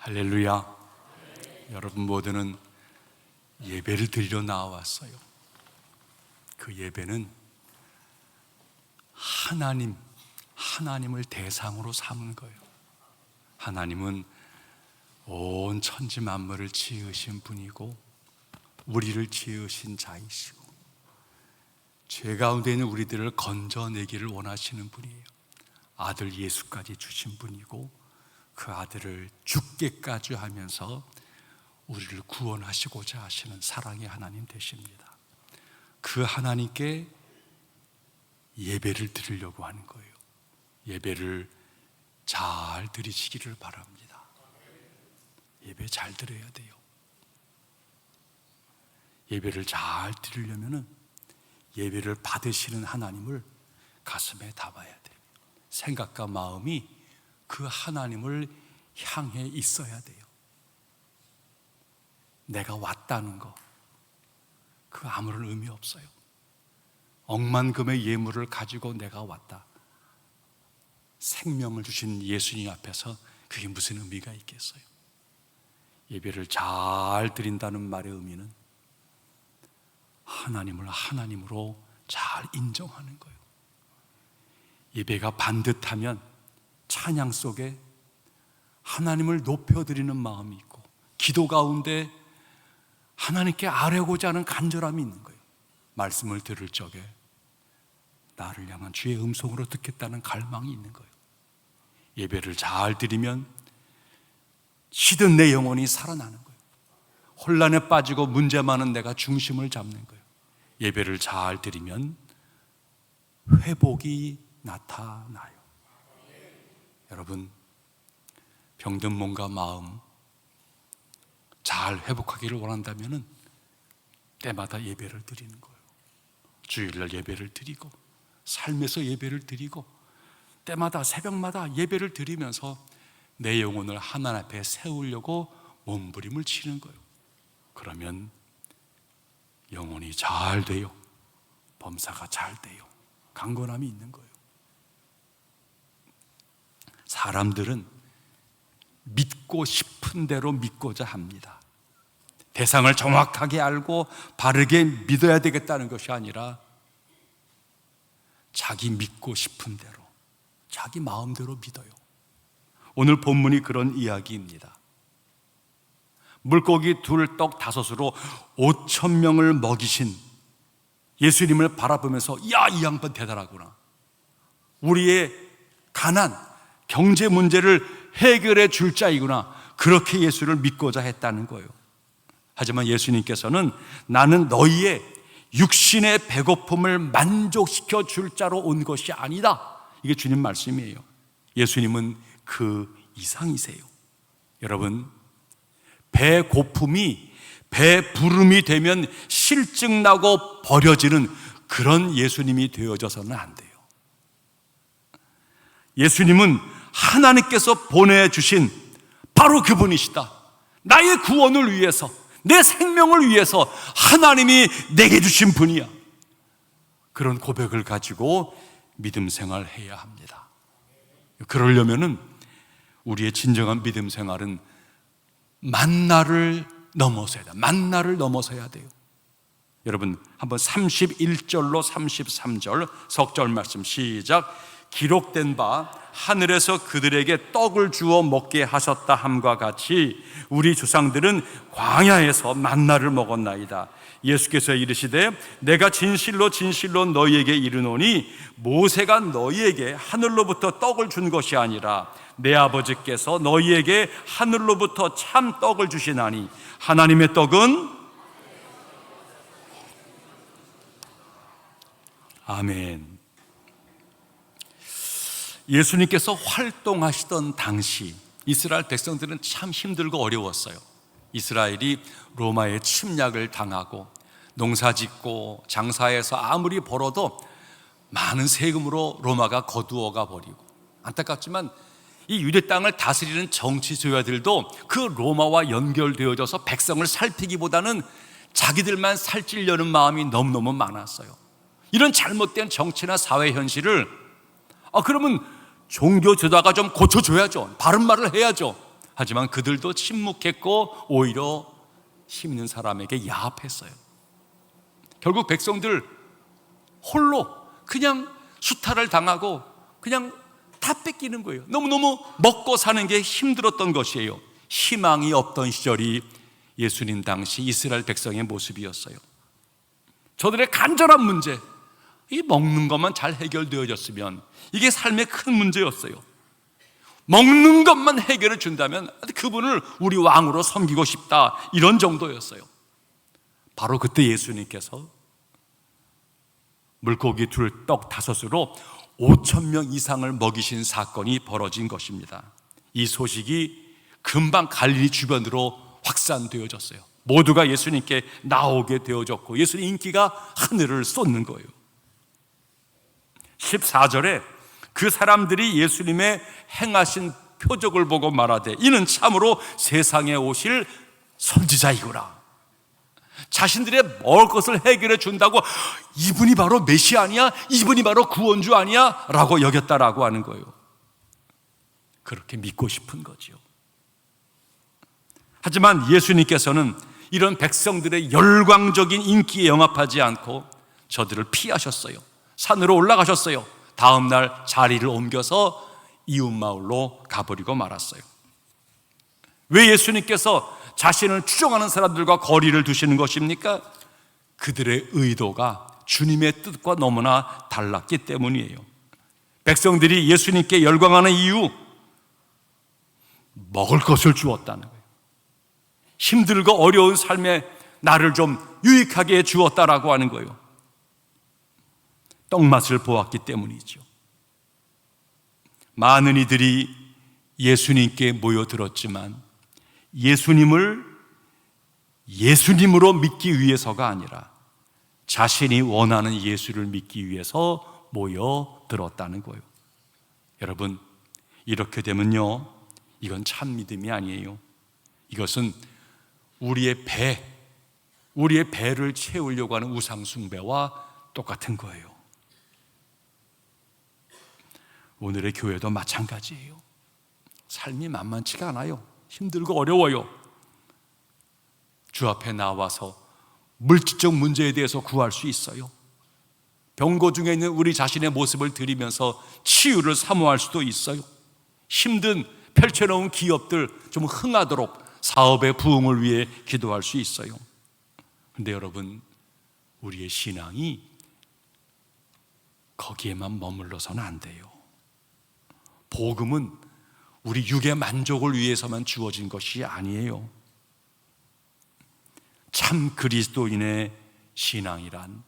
할렐루야. 여러분 모두는 예배를 드리러 나와왔어요. 그 예배는 하나님을 대상으로 삼은 거예요. 하나님은 온 천지 만물을 지으신 분이고 우리를 지으신 자이시고 죄 가운데 있는 우리들을 건져내기를 원하시는 분이에요. 아들 예수까지 주신 분이고 그 아들을 죽게까지 하면서 우리를 구원하시고자 하시는 사랑의 하나님 되십니다. 그 하나님께 예배를 드리려고 하는 거예요. 예배를 잘 드리시기를 바랍니다. 예배 잘 드려야 돼요. 예배를 잘 드리려면 예배를 받으시는 하나님을 가슴에 담아야 돼요. 생각과 마음이 그 하나님을 향해 있어야 돼요. 내가 왔다는 거, 그 아무런 의미 없어요. 억만금의 예물을 가지고 내가 왔다. 생명을 주신 예수님 앞에서 그게 무슨 의미가 있겠어요? 예배를 잘 드린다는 말의 의미는 하나님을 하나님으로 잘 인정하는 거예요. 예배가 반듯하면 찬양 속에 하나님을 높여드리는 마음이 있고 기도 가운데 하나님께 아뢰고자 하는 간절함이 있는 거예요. 말씀을 들을 적에 나를 향한 주의 음성으로 듣겠다는 갈망이 있는 거예요. 예배를 잘 드리면 시든 내 영혼이 살아나는 거예요. 혼란에 빠지고 문제 많은 내가 중심을 잡는 거예요. 예배를 잘 드리면 회복이 나타나요. 여러분, 병든 몸과 마음 잘 회복하기를 원한다면 때마다 예배를 드리는 거예요. 주일날 예배를 드리고 삶에서 예배를 드리고 때마다 새벽마다 예배를 드리면서 내 영혼을 하나님 앞에 세우려고 몸부림을 치는 거예요. 그러면 영혼이 잘 돼요. 범사가 잘 돼요. 강건함이 있는 거예요. 사람들은 믿고 싶은 대로 믿고자 합니다. 대상을 정확하게 알고 바르게 믿어야 되겠다는 것이 아니라 자기 믿고 싶은 대로, 자기 마음대로 믿어요. 오늘 본문이 그런 이야기입니다. 물고기 2, 떡 5으로 5,000명을 먹이신 예수님을 바라보면서 야, 이 양반 대단하구나. 우리의 가난, 경제 문제를 해결해 줄 자이구나. 그렇게 예수를 믿고자 했다는 거예요. 하지만 예수님께서는 나는 너희의 육신의 배고픔을 만족시켜 줄 자로 온 것이 아니다. 이게 주님 말씀이에요. 예수님은 그 이상이세요. 여러분, 배고픔이 배부름이 되면 실증나고 버려지는 그런 예수님이 되어져서는 안 돼요. 예수님은 하나님께서 보내주신 바로 그분이시다. 나의 구원을 위해서, 내 생명을 위해서 하나님이 내게 주신 분이야. 그런 고백을 가지고 믿음 생활해야 합니다. 그러려면 우리의 진정한 믿음 생활은 만나를 넘어서야 돼요. 만나를 넘어서야 돼요. 여러분, 한번 31절로 33절 석절 말씀 시작. 기록된 바 하늘에서 그들에게 떡을 주어 먹게 하셨다 함과 같이 우리 조상들은 광야에서 만나를 먹었나이다. 예수께서 이르시되 내가 진실로 진실로 너희에게 이르노니 모세가 너희에게 하늘로부터 떡을 준 것이 아니라 내 아버지께서 너희에게 하늘로부터 참 떡을 주시나니 하나님의 떡은 아멘. 예수님께서 활동하시던 당시 이스라엘 백성들은 참 힘들고 어려웠어요. 이스라엘이 로마의 침략을 당하고 농사짓고 장사해서 아무리 벌어도 많은 세금으로 로마가 거두어가 버리고, 안타깝지만 이 유대 땅을 다스리는 정치 조야들도 그 로마와 연결되어져서 백성을 살피기보다는 자기들만 살찌려는 마음이 너무너무 많았어요. 이런 잘못된 정치나 사회 현실을 그러면 종교 지도자가 좀 고쳐줘야죠. 바른 말을 해야죠. 하지만 그들도 침묵했고 오히려 힘 있는 사람에게 야합했어요. 결국 백성들 홀로 그냥 수탈을 당하고 그냥 다 뺏기는 거예요. 너무너무 먹고 사는 게 힘들었던 것이에요. 희망이 없던 시절이 예수님 당시 이스라엘 백성의 모습이었어요. 저들의 간절한 문제, 이 먹는 것만 잘 해결되어졌으면 이게 삶의 큰 문제였어요. 먹는 것만 해결해 준다면 그분을 우리 왕으로 섬기고 싶다, 이런 정도였어요. 바로 그때 예수님께서 물고기 2, 떡 5으로 5,000명 이상을 먹이신 사건이 벌어진 것입니다. 이 소식이 금방 갈릴리 주변으로 확산되어졌어요. 모두가 예수님께 나오게 되어졌고 예수님 인기가 하늘을 쏟는 거예요. 14절에 그 사람들이 예수님의 행하신 표적을 보고 말하되 이는 참으로 세상에 오실 선지자이구나. 자신들의 먹을 것을 해결해 준다고 이분이 바로 메시아 아니야? 이분이 바로 구원주 아니야? 라고 여겼다라고 하는 거예요. 그렇게 믿고 싶은 거죠. 하지만 예수님께서는 이런 백성들의 열광적인 인기에 영합하지 않고 저들을 피하셨어요. 산으로 올라가셨어요. 다음 날 자리를 옮겨서 이웃마을로 가버리고 말았어요. 왜 예수님께서 자신을 추종하는 사람들과 거리를 두시는 것입니까? 그들의 의도가 주님의 뜻과 너무나 달랐기 때문이에요. 백성들이 예수님께 열광하는 이유, 먹을 것을 주었다는 거예요. 힘들고 어려운 삶에 나를 좀 유익하게 주었다라고 하는 거예요. 떡맛을 보았기 때문이죠. 많은 이들이 예수님께 모여들었지만 예수님을 예수님으로 믿기 위해서가 아니라 자신이 원하는 예수를 믿기 위해서 모여들었다는 거예요. 여러분, 이렇게 되면요, 이건 참 믿음이 아니에요. 이것은 우리의 배를 채우려고 하는 우상숭배와 똑같은 거예요. 오늘의 교회도 마찬가지예요. 삶이 만만치가 않아요. 힘들고 어려워요. 주 앞에 나와서 물질적 문제에 대해서 구할 수 있어요. 병고 중에 있는 우리 자신의 모습을 드리면서 치유를 사모할 수도 있어요. 힘든 펼쳐놓은 기업들 좀 흥하도록 사업의 부흥을 위해 기도할 수 있어요. 그런데 여러분, 우리의 신앙이 거기에만 머물러서는 안 돼요. 복음은 우리 육의 만족을 위해서만 주어진 것이 아니에요. 참 그리스도인의 신앙이란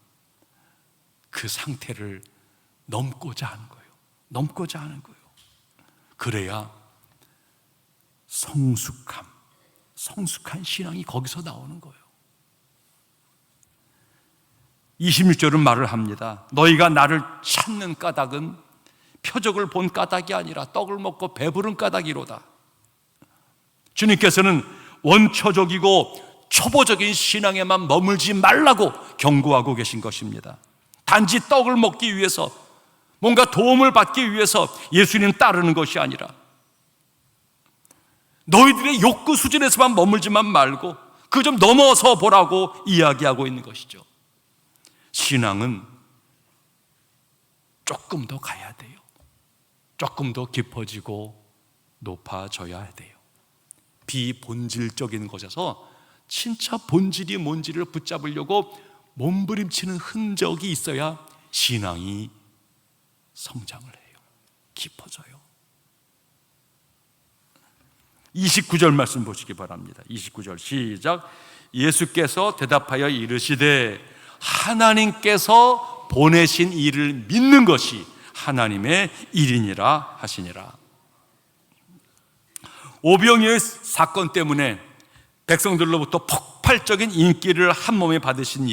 그 상태를 넘고자 하는 거예요. 넘고자 하는 거예요. 그래야 성숙한 신앙이 거기서 나오는 거예요. 26절은 말을 합니다. 너희가 나를 찾는 까닭은 표적을 본 까닭이 아니라 떡을 먹고 배부른 까닭이로다. 주님께서는 원초적이고 초보적인 신앙에만 머물지 말라고 경고하고 계신 것입니다. 단지 떡을 먹기 위해서, 뭔가 도움을 받기 위해서 예수님 따르는 것이 아니라 너희들의 욕구 수준에서만 머물지만 말고 그 좀 넘어서 보라고 이야기하고 있는 것이죠. 신앙은 조금 더 가야 돼요. 조금 더 깊어지고 높아져야 돼요. 비본질적인 것에서 진짜 본질이 뭔지를 붙잡으려고 몸부림치는 흔적이 있어야 신앙이 성장을 해요. 깊어져요. 29절 말씀 보시기 바랍니다. 29절 시작. 예수께서 대답하여 이르시되 하나님께서 보내신 이를 믿는 것이 하나님의 일이니라 하시니라. 오병이어의 사건 때문에 백성들로부터 폭발적인 인기를 한몸에 받으신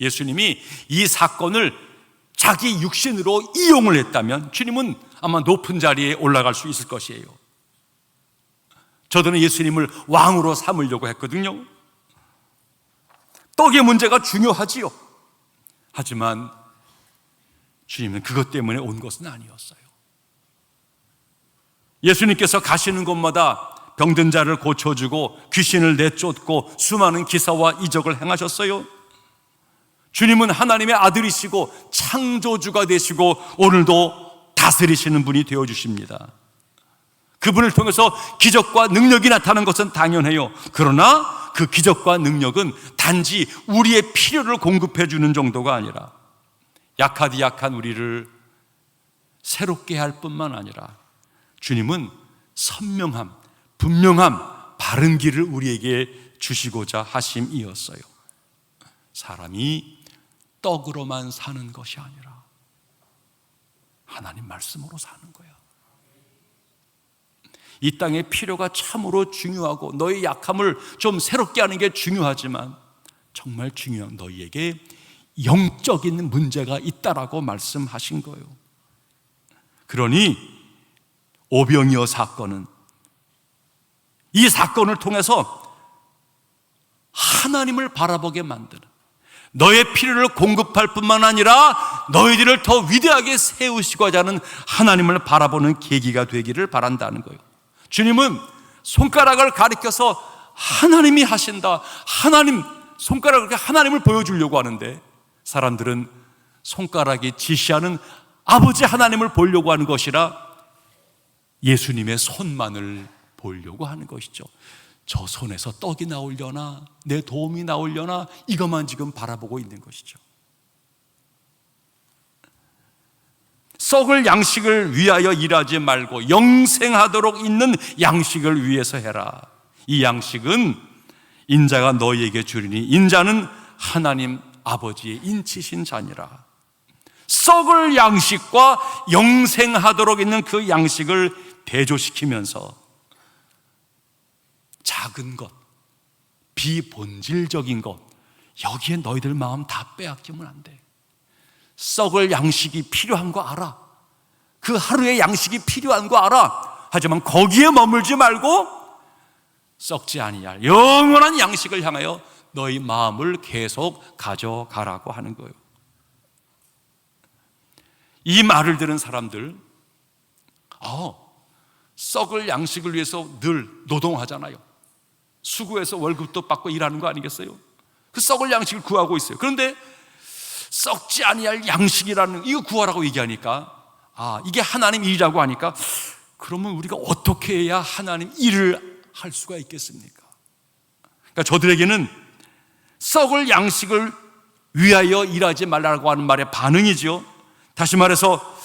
예수님이 이 사건을 자기 육신으로 이용을 했다면 주님은 아마 높은 자리에 올라갈 수 있을 것이에요. 저들은 예수님을 왕으로 삼으려고 했거든요. 떡의 문제가 중요하지요. 하지만 주님은 그것 때문에 온 것은 아니었어요. 예수님께서 가시는 곳마다 병든 자를 고쳐주고 귀신을 내쫓고 수많은 기사와 이적을 행하셨어요. 주님은 하나님의 아들이시고 창조주가 되시고 오늘도 다스리시는 분이 되어주십니다. 그분을 통해서 기적과 능력이 나타나는 것은 당연해요. 그러나 그 기적과 능력은 단지 우리의 필요를 공급해 주는 정도가 아니라 약하디 약한 우리를 새롭게 할 뿐만 아니라 주님은 선명함, 분명함, 바른 길을 우리에게 주시고자 하심이었어요. 사람이 떡으로만 사는 것이 아니라 하나님 말씀으로 사는 거야. 이 땅의 필요가 참으로 중요하고 너의 약함을 좀 새롭게 하는 게 중요하지만 정말 중요한 너희에게 영적인 문제가 있다라고 말씀하신 거예요. 그러니 오병이어 사건은 이 사건을 통해서 하나님을 바라보게 만드는, 너의 필요를 공급할 뿐만 아니라 너희들을 더 위대하게 세우시고자 하는 하나님을 바라보는 계기가 되기를 바란다는 거예요. 주님은 손가락을 가리켜서 하나님이 하신다, 하나님, 손가락을 하나님을 보여주려고 하는데 사람들은 손가락이 지시하는 아버지 하나님을 보려고 하는 것이라 예수님의 손만을 보려고 하는 것이죠. 저 손에서 떡이 나오려나, 내 도움이 나오려나, 이것만 지금 바라보고 있는 것이죠. 썩을 양식을 위하여 일하지 말고 영생하도록 있는 양식을 위해서 해라. 이 양식은 인자가 너희에게 주리니 인자는 하나님 아버지의 인치신 자니라. 썩을 양식과 영생하도록 있는 그 양식을 대조시키면서 작은 것, 비본질적인 것, 여기에 너희들 마음 다 빼앗기면 안 돼. 썩을 양식이 필요한 거 알아. 그 하루의 양식이 필요한 거 알아. 하지만 거기에 머물지 말고 썩지 아니할 영원한 양식을 향하여 너희 마음을 계속 가져가라고 하는 거예요. 이 말을 들은 사람들, 썩을 양식을 위해서 늘 노동하잖아요. 수고해서 월급도 받고 일하는 거 아니겠어요? 그 썩을 양식을 구하고 있어요. 그런데 썩지 아니할 양식이라는 이거 구하라고 얘기하니까, 이게 하나님 일이라고 하니까, 그러면 우리가 어떻게 해야 하나님 일을 할 수가 있겠습니까? 그러니까 저들에게는 썩을 양식을 위하여 일하지 말라고 하는 말의 반응이죠. 다시 말해서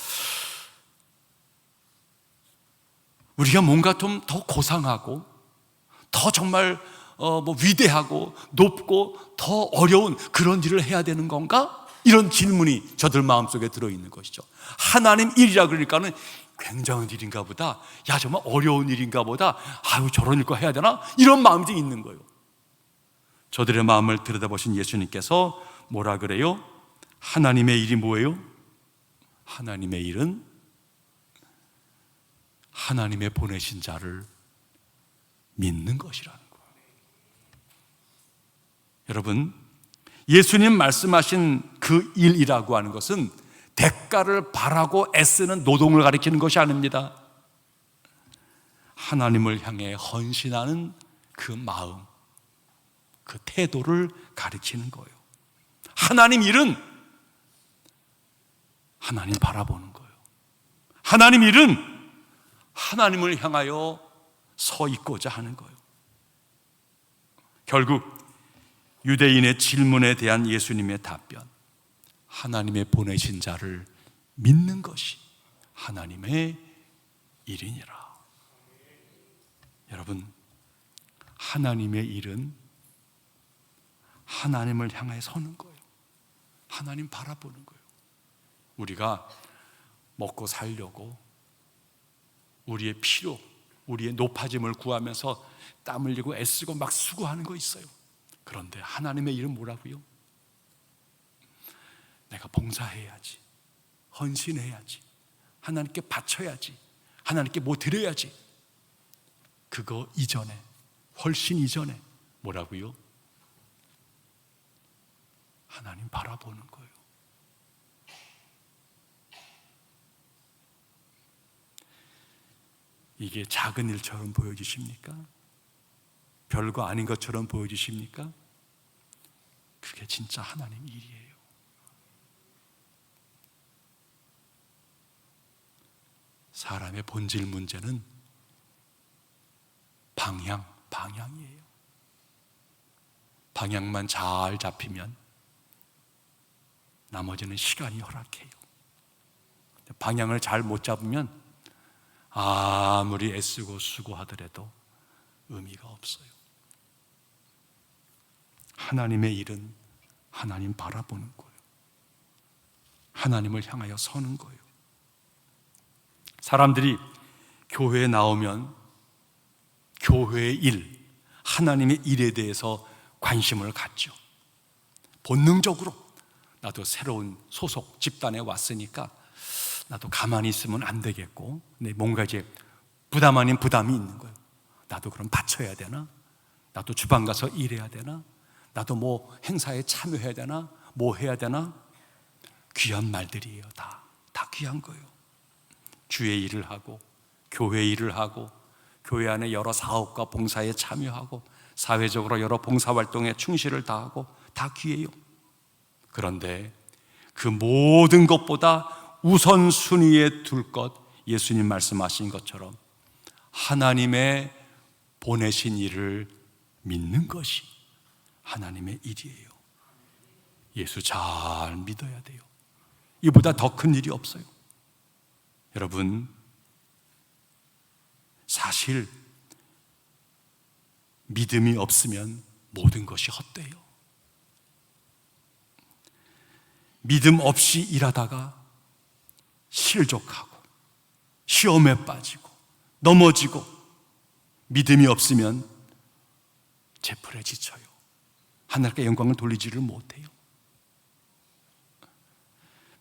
우리가 뭔가 좀 더 고상하고 더 정말 위대하고 높고 더 어려운 그런 일을 해야 되는 건가? 이런 질문이 저들 마음속에 들어있는 것이죠. 하나님 일이라 그러니까는 굉장한 일인가 보다, 야 정말 어려운 일인가 보다, 저런 일거 해야 되나? 이런 마음이 있는 거예요. 저들의 마음을 들여다보신 예수님께서 뭐라 그래요? 하나님의 일이 뭐예요? 하나님의 일은 하나님의 보내신 자를 믿는 것이라는 거예요. 여러분, 예수님 말씀하신 그 일이라고 하는 것은 대가를 바라고 애쓰는 노동을 가리키는 것이 아닙니다. 하나님을 향해 헌신하는 그 마음, 그 태도를 가리키는 거예요. 하나님 일은 하나님 바라보는 거예요. 하나님 일은 하나님을 향하여 서 있고자 하는 거예요. 결국 유대인의 질문에 대한 예수님의 답변, 하나님의 보내신 자를 믿는 것이 하나님의 일이니라. 여러분, 하나님의 일은 하나님을 향해 서는 거예요. 하나님 바라보는 거예요. 우리가 먹고 살려고 우리의 필요, 우리의 높아짐을 구하면서 땀 흘리고 애쓰고 막 수고하는 거 있어요. 그런데 하나님의 일은 뭐라고요? 내가 봉사해야지, 헌신해야지, 하나님께 바쳐야지, 하나님께 뭐 드려야지. 그거 이전에, 훨씬 이전에 뭐라고요? 하나님 바라보는 거예요. 이게 작은 일처럼 보여지십니까? 별거 아닌 것처럼 보여지십니까? 그게 진짜 하나님 일이에요. 사람의 본질 문제는 방향이에요. 방향만 잘 잡히면 나머지는 시간이 허락해요. 방향을 잘 못 잡으면 아무리 애쓰고 수고하더라도 의미가 없어요. 하나님의 일은 하나님 바라보는 거예요. 하나님을 향하여 서는 거예요. 사람들이 교회에 나오면 교회의 일, 하나님의 일에 대해서 관심을 갖죠. 본능적으로 나도 새로운 소속 집단에 왔으니까 나도 가만히 있으면 안 되겠고, 뭔가 이제 부담 아닌 부담이 있는 거예요. 나도 그럼 바쳐야 되나? 나도 주방 가서 일해야 되나? 나도 뭐 행사에 참여해야 되나? 뭐 해야 되나? 귀한 말들이에요. 다 귀한 거예요. 주의 일을 하고 교회 일을 하고 교회 안에 여러 사업과 봉사에 참여하고 사회적으로 여러 봉사활동에 충실을 다하고 다 귀해요. 그런데 그 모든 것보다 우선순위에 둘 것, 예수님 말씀하신 것처럼 하나님의 보내신 일을 믿는 것이 하나님의 일이에요. 예수 잘 믿어야 돼요. 이보다 더 큰 일이 없어요. 여러분, 사실 믿음이 없으면 모든 것이 헛돼요. 믿음 없이 일하다가 실족하고 시험에 빠지고 넘어지고 믿음이 없으면 제풀에 지쳐요. 하나님께 영광을 돌리지를 못해요.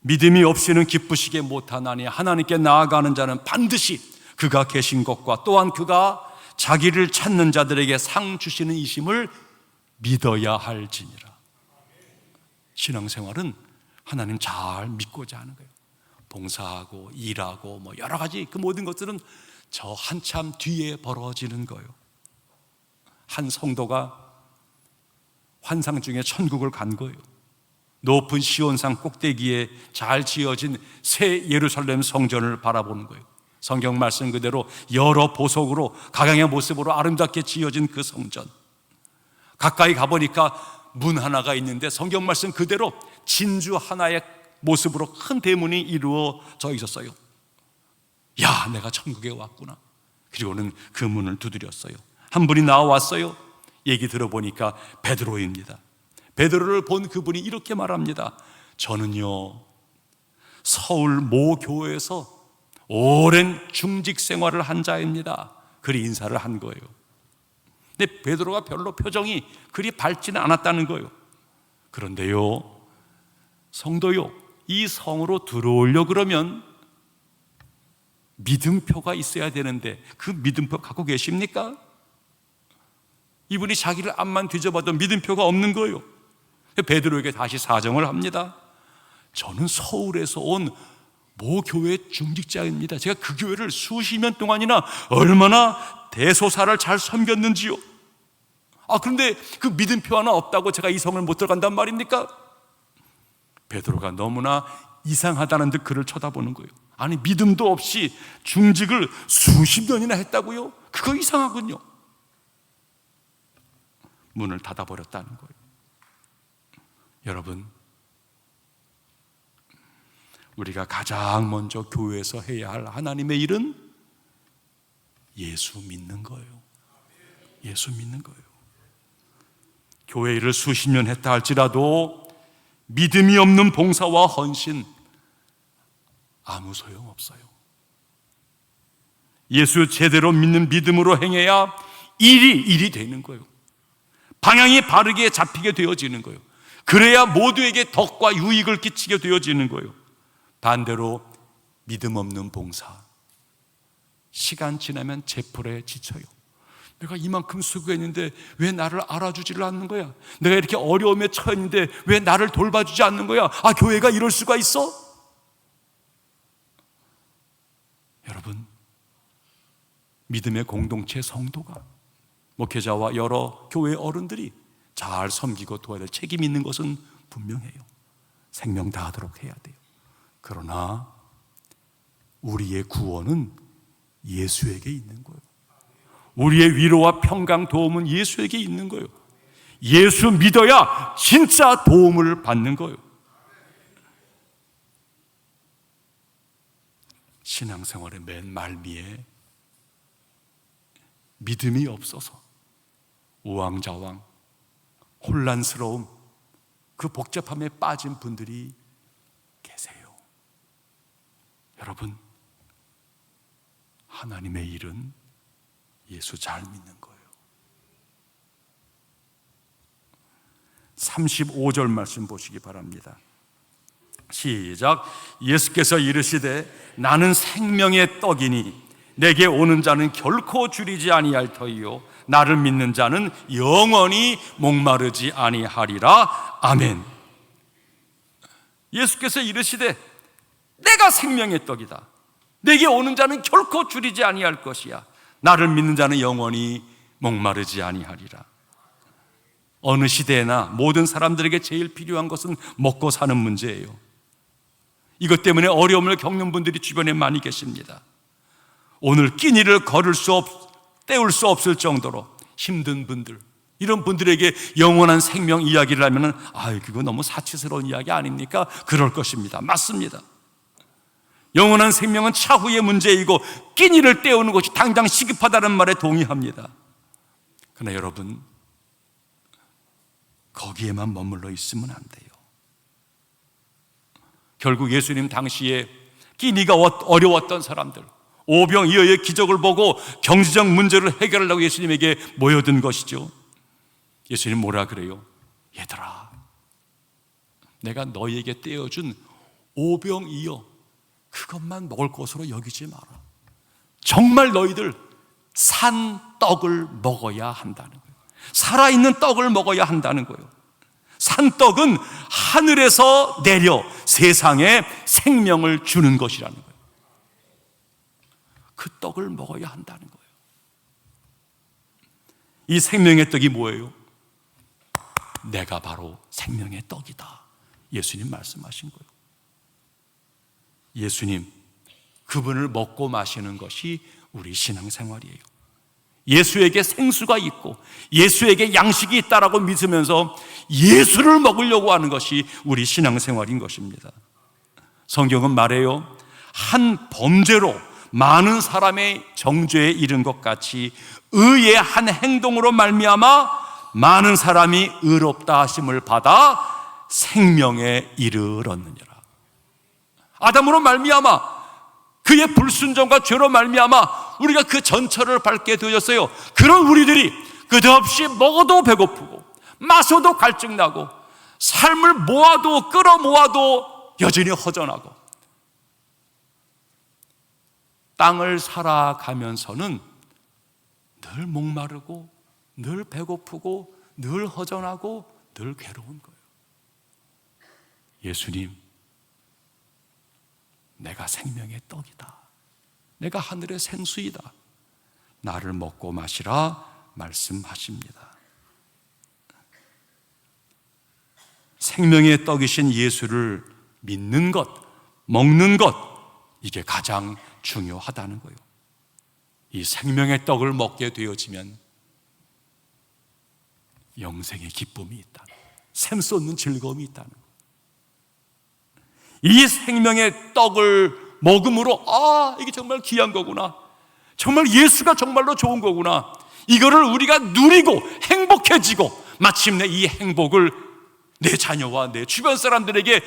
믿음이 없이는 기쁘시게 못하나니 하나님께 나아가는 자는 반드시 그가 계신 것과 또한 그가 자기를 찾는 자들에게 상 주시는 이심을 믿어야 할지니라. 신앙생활은 하나님 잘 믿고자 하는 거예요. 봉사하고 일하고 뭐 여러 가지 그 모든 것들은 저 한참 뒤에 벌어지는 거예요. 한 성도가 환상 중에 천국을 간 거예요. 높은 시온산 꼭대기에 잘 지어진 새 예루살렘 성전을 바라보는 거예요. 성경 말씀 그대로 여러 보석으로 각양의 모습으로 아름답게 지어진 그 성전, 가까이 가보니까 문 하나가 있는데 성경 말씀 그대로 진주 하나의 모습으로 큰 대문이 이루어져 있었어요. 야, 내가 천국에 왔구나. 그리고는 그 문을 두드렸어요. 한 분이 나와왔어요. 얘기 들어보니까 베드로입니다. 베드로를 본 그분이 이렇게 말합니다. 저는요, 서울 모 교회에서 오랜 중직 생활을 한 자입니다. 그리 인사를 한 거예요. 근데 베드로가 별로 표정이 그리 밝지는 않았다는 거예요. 그런데요, 성도요, 이 성으로 들어오려고 그러면 믿음표가 있어야 되는데 그 믿음표 갖고 계십니까? 이분이 자기를 앞만 뒤져봐도 믿음표가 없는 거예요. 베드로에게 다시 사정을 합니다. 저는 서울에서 온 모 교회 중직자입니다. 제가 그 교회를 수십 년 동안이나 얼마나 대소사를 잘 섬겼는지요. 그런데 그 믿음표 하나 없다고 제가 이 성을 못 들어간단 말입니까? 베드로가 너무나 이상하다는 듯 그를 쳐다보는 거예요. 아니, 믿음도 없이 중직을 수십 년이나 했다고요? 그거 이상하군요. 문을 닫아버렸다는 거예요. 여러분, 우리가 가장 먼저 교회에서 해야 할 하나님의 일은 예수 믿는 거예요. 예수 믿는 거예요. 교회 일을 수십 년 했다 할지라도 믿음이 없는 봉사와 헌신 아무 소용없어요. 예수 제대로 믿는 믿음으로 행해야 일이 되는 거예요. 방향이 바르게 잡히게 되어지는 거예요. 그래야 모두에게 덕과 유익을 끼치게 되어지는 거예요. 반대로 믿음 없는 봉사, 시간 지나면 제풀에 지쳐요. 내가 이만큼 수고했는데 왜 나를 알아주지를 않는 거야? 내가 이렇게 어려움에 처했는데 왜 나를 돌봐주지 않는 거야? 교회가 이럴 수가 있어? 여러분, 믿음의 공동체 성도가, 목회자와 여러 교회 어른들이 잘 섬기고 도와야 될 책임이 있는 것은 분명해요. 생명 다하도록 해야 돼요. 그러나 우리의 구원은 예수에게 있는 거예요. 우리의 위로와 평강, 도움은 예수에게 있는 거예요. 예수 믿어야 진짜 도움을 받는 거예요. 신앙생활의 맨 말미에 믿음이 없어서 우왕좌왕, 혼란스러움, 그 복잡함에 빠진 분들이 계세요. 여러분, 하나님의 일은 예수 잘 믿는 거예요. 35절 말씀 보시기 바랍니다. 시작. 예수께서 이르시되 나는 생명의 떡이니 내게 오는 자는 결코 줄이지 아니할 터이요 나를 믿는 자는 영원히 목마르지 아니하리라. 아멘. 예수께서 이르시되 내가 생명의 떡이다. 내게 오는 자는 결코 줄이지 아니할 것이야. 나를 믿는 자는 영원히 목마르지 아니하리라. 어느 시대나 모든 사람들에게 제일 필요한 것은 먹고 사는 문제예요. 이것 때문에 어려움을 겪는 분들이 주변에 많이 계십니다. 오늘 끼니를 때울 수 없을 정도로 힘든 분들, 이런 분들에게 영원한 생명 이야기를 하면은 그거 너무 사치스러운 이야기 아닙니까? 그럴 것입니다. 맞습니다. 영원한 생명은 차후의 문제이고 끼니를 때우는 것이 당장 시급하다는 말에 동의합니다. 그러나 여러분, 거기에만 머물러 있으면 안 돼요. 결국 예수님 당시에 끼니가 어려웠던 사람들, 오병이어의 기적을 보고 경제적 문제를 해결하려고 예수님에게 모여든 것이죠. 예수님 뭐라 그래요? 얘들아, 내가 너희에게 떼어준 오병이어 그것만 먹을 것으로 여기지 마라. 정말 너희들 산 떡을 먹어야 한다는 거예요. 살아있는 떡을 먹어야 한다는 거예요. 산떡은 하늘에서 내려 세상에 생명을 주는 것이라는 거예요. 그 떡을 먹어야 한다는 거예요. 이 생명의 떡이 뭐예요? 내가 바로 생명의 떡이다. 예수님 말씀하신 거예요. 예수님, 그분을 먹고 마시는 것이 우리 신앙생활이에요. 예수에게 생수가 있고 예수에게 양식이 있다라고 믿으면서 예수를 먹으려고 하는 것이 우리 신앙생활인 것입니다. 성경은 말해요, 한 범죄로 많은 사람의 정죄에 이른 것 같이 의의 한 행동으로 말미암아 많은 사람이 의롭다 하심을 받아 생명에 이르렀느니라. 아담으로 말미암아 그의 불순종과 죄로 말미암아 우리가 그 전철을 밟게 되었어요. 그런 우리들이 끝없이 먹어도 배고프고 마셔도 갈증나고 삶을 모아도 끌어모아도 여전히 허전하고 땅을 살아가면서는 늘 목마르고 늘 배고프고 늘 허전하고 늘 괴로운 거예요. 예수님, 내가 생명의 떡이다. 내가 하늘의 생수이다. 나를 먹고 마시라 말씀하십니다. 생명의 떡이신 예수를 믿는 것, 먹는 것, 이게 가장 중요하다는 거예요. 이 생명의 떡을 먹게 되어지면 영생의 기쁨이 있다. 샘솟는 즐거움이 있다는 거예요. 이 생명의 떡을 먹음으로 이게 정말 귀한 거구나. 정말 예수가 정말로 좋은 거구나. 이거를 우리가 누리고 행복해지고 마침내 이 행복을 내 자녀와 내 주변 사람들에게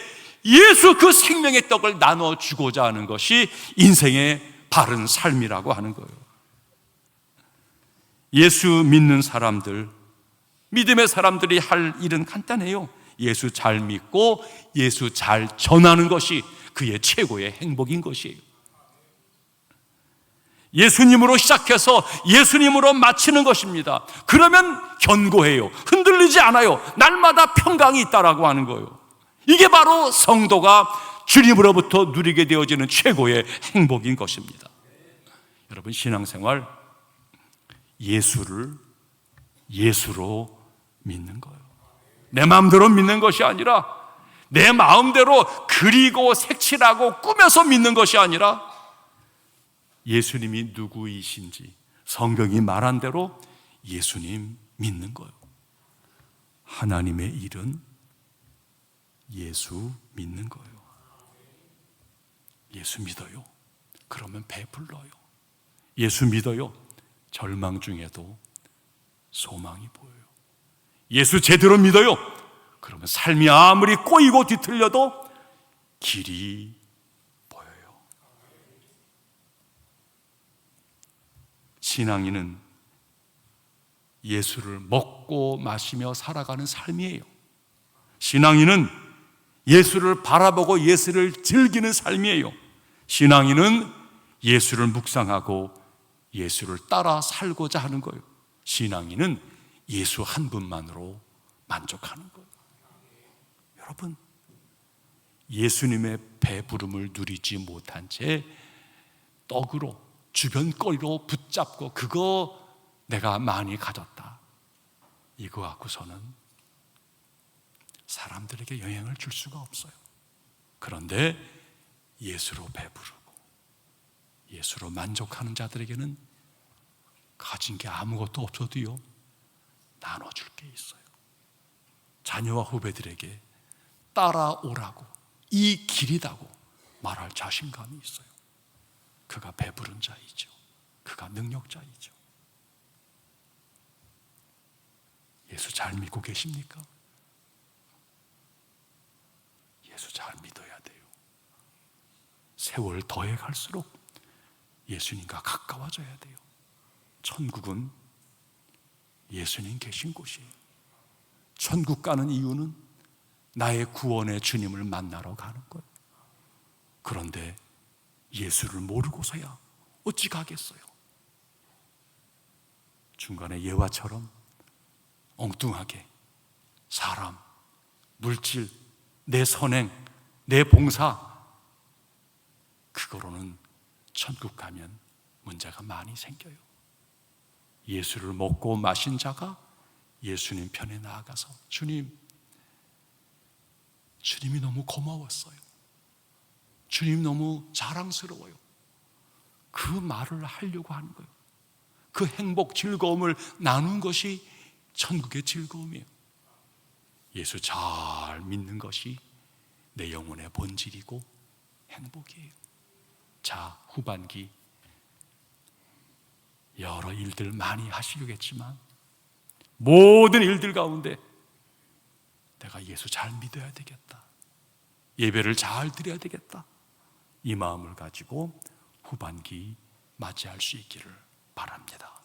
예수 그 생명의 떡을 나눠주고자 하는 것이 인생의 바른 삶이라고 하는 거예요. 예수 믿는 사람들, 믿음의 사람들이 할 일은 간단해요. 예수 잘 믿고 예수 잘 전하는 것이 그의 최고의 행복인 것이에요. 예수님으로 시작해서 예수님으로 마치는 것입니다. 그러면 견고해요. 흔들리지 않아요. 날마다 평강이 있다라고 하는 거예요. 이게 바로 성도가 주님으로부터 누리게 되어지는 최고의 행복인 것입니다. 여러분, 신앙생활 예수로 믿는 거예요. 내 마음대로 믿는 것이 아니라, 내 마음대로 그리고 색칠하고 꾸며서 믿는 것이 아니라, 예수님이 누구이신지 성경이 말한 대로 예수님 믿는 거예요. 하나님의 일은 예수 믿는 거예요. 예수 믿어요. 그러면 배불러요. 예수 믿어요. 절망 중에도 소망이 보여요. 예수 제대로 믿어요. 그러면 삶이 아무리 꼬이고 뒤틀려도 길이 보여요. 신앙인은 예수를 먹고 마시며 살아가는 삶이에요. 신앙인은 예수를 바라보고 예수를 즐기는 삶이에요. 신앙인은 예수를 묵상하고 예수를 따라 살고자 하는 거예요. 신앙인은 예수 한 분만으로 만족하는 거예요. 여러분, 예수님의 배부름을 누리지 못한 채 떡으로, 주변거리로 붙잡고 그거 내가 많이 가졌다, 이거 갖고서는 사람들에게 영향을 줄 수가 없어요. 그런데 예수로 배부르고 예수로 만족하는 자들에게는 가진 게 아무것도 없어도요, 나눠줄 게 있어요. 자녀와 후배들에게 따라오라고, 이 길이다고 말할 자신감이 있어요. 그가 배부른 자이죠. 그가 능력자이죠. 예수 잘 믿고 계십니까? 예수 잘 믿어야 돼요. 세월 더해 갈수록 예수님과 가까워져야 돼요. 천국은 예수님 계신 곳이에요. 천국 가는 이유는 나의 구원의 주님을 만나러 가는 거예요. 그런데 예수를 모르고서야 어찌 가겠어요? 중간에 예화처럼 엉뚱하게 사람, 물질, 내 선행, 내 봉사, 그거로는 천국 가면 문제가 많이 생겨요. 예수를 먹고 마신 자가 예수님 편에 나아가서 주님이 너무 고마웠어요. 주님 너무 자랑스러워요. 그 말을 하려고 하는 거예요. 그 행복, 즐거움을 나누는 것이 천국의 즐거움이에요. 예수 잘 믿는 것이 내 영혼의 본질이고 행복이에요. 자, 후반기 여러 일들 많이 하시겠지만 모든 일들 가운데 내가 예수 잘 믿어야 되겠다, 예배를 잘 드려야 되겠다, 이 마음을 가지고 후반기 맞이할 수 있기를 바랍니다.